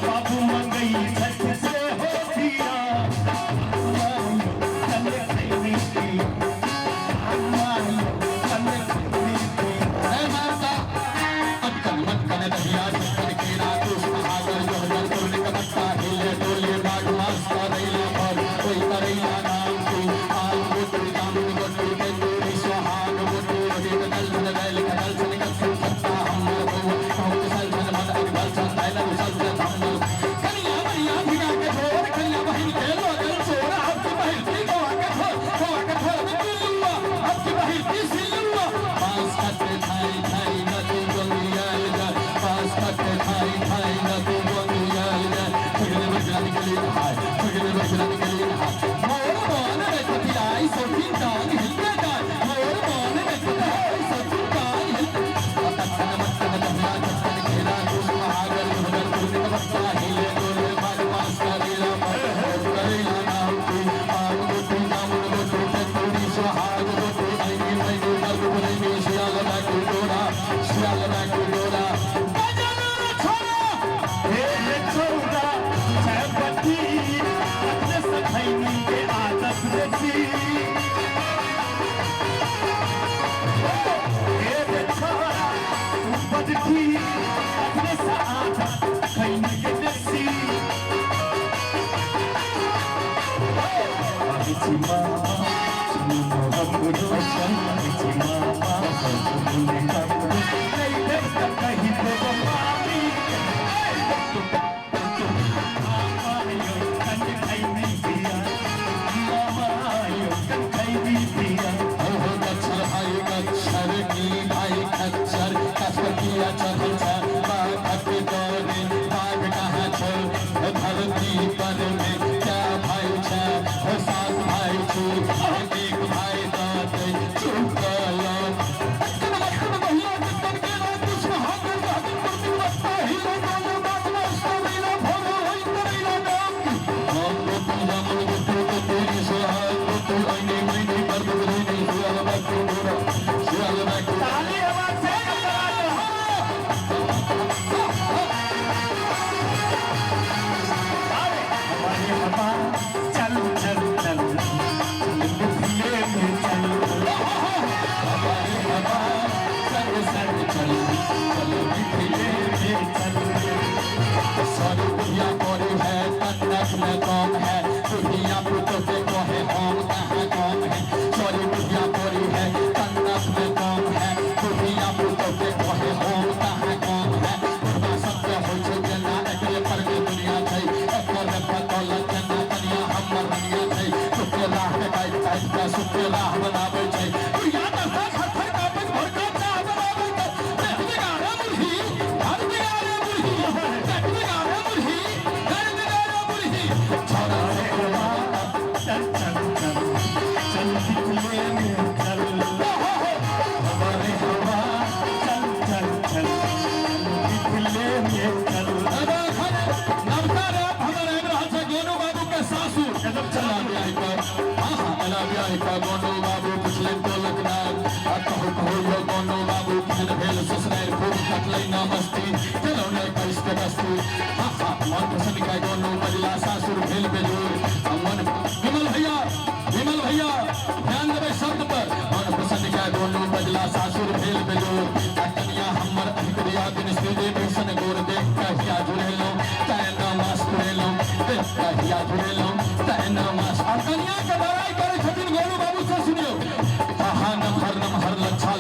बाबू मंगई छठ से हो दिया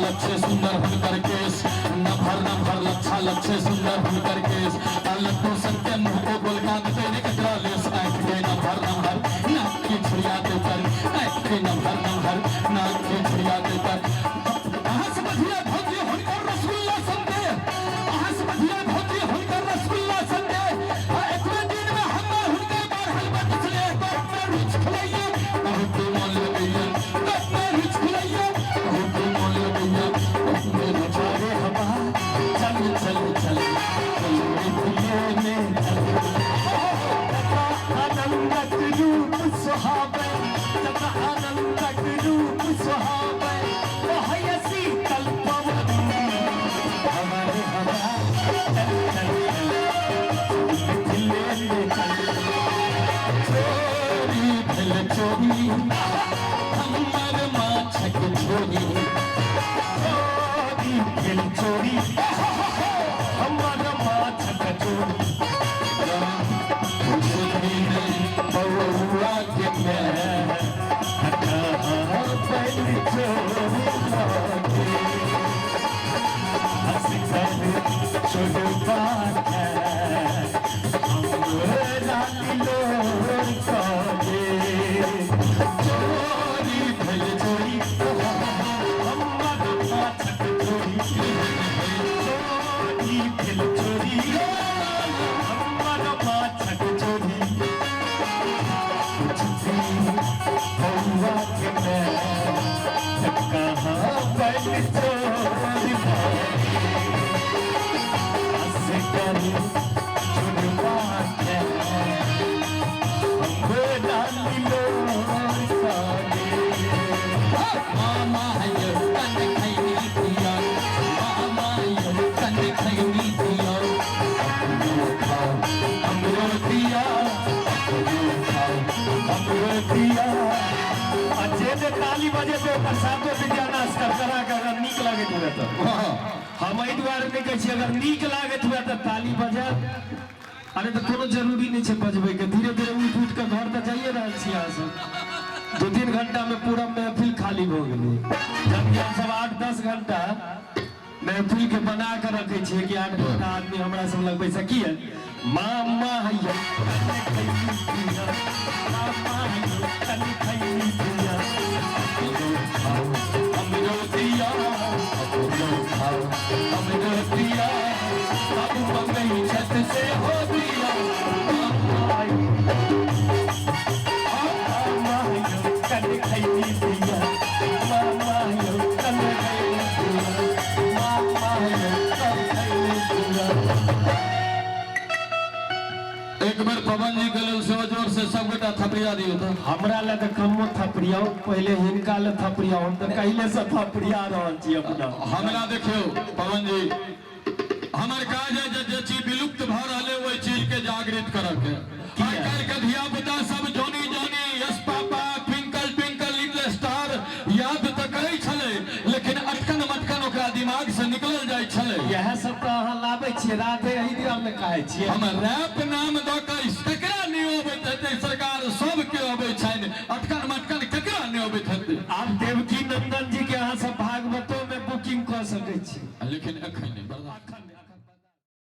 लच्छे सुंदर हुनकर केस नभर लच्छा लच्छे सुंदर हुनकर केस लड्डू सत्य मुंह को गोलकांत देने कचरा लेस आंख के नभर नाक की छुरिया देकर आंख के नभर नाक की छुरिया देकर समझिए भौजी हुनकर रसगुल्ला संदे समझिए भौजी हुनकर रसगुल्ला संदे इतने दिन में हमर हुनकर बारहल बन चले तो अपने रुच खिलाइए बहुत मान ले गई अपने रुच खिलाइए बहुत मान ले गई अपने रुचारे हवा चल चल चल चोरी फिर चोरी हमर माछक चोरी कुछ भी हुआ कि मैं कहाँ बैठ चोरी हंस कर चुनवा के हमको डाली लो मामा ये तन खैनी दिया मामा ये तन खैनी दिया हमरो दिया हमरो दिया जे जे ताली बजे तो प्रसादो विद्यानाश कर करा के अगर नीक लागत हुए तो हम एहि दुआरे नहीं कहै छी अगर नीक लागत हुए तो ताली बजा अरे तो कोनो जरूरी नहीं है बजबै के धीरे धीरे उठ उठ के घर तक जाइए रहल छी अहाँ सब 2-3 घंटा में पूरा महफिल खाली हो गेलै जबकि हम सब 8-10 घंटा महफिल के बना के रखे छियै कि 8 घंटा आदमी हमरा सब लग बैसा की है मामा हैया मामा हैया तनी खैनी दिया हमरो दिया हमरो दिया सब मंगई छत से हो दिया मामा हैया तनी खैनी दिया मामा हैया तनी खैनी दिया मामा हैया तनी खैनी दिया। एक बार पवन जी के लेल सेवा जोर से सब गोटा थपड़िया दियो तो हमरा ले तो कमो थपड़ियाओ पहले हिनका ले थपड़ियाओ हम तो कहिले से थपड़िया रहल छी अपना हमरा देखियो पवन जी हमर काज है जे चीज विलुप्त भ रहले ओइ चीज के जागृत करब के आइ काल्हि के धिया पुता सब Johnny Johnny yes papa twinkle twinkle little star याद तो करै छले लेकिन अटकन मटकन ओकरा दिमाग से निकलल जाय छले यह सब तो अहाँ लाबै छियै राधे एहि दिया में कहै छियै हम रैप नाम द के केकरा नहीं अबैत हेतै सरकार सबके अबै छनि अटकन मटकन केकरा नहीं अबैत हेतै आप देवकी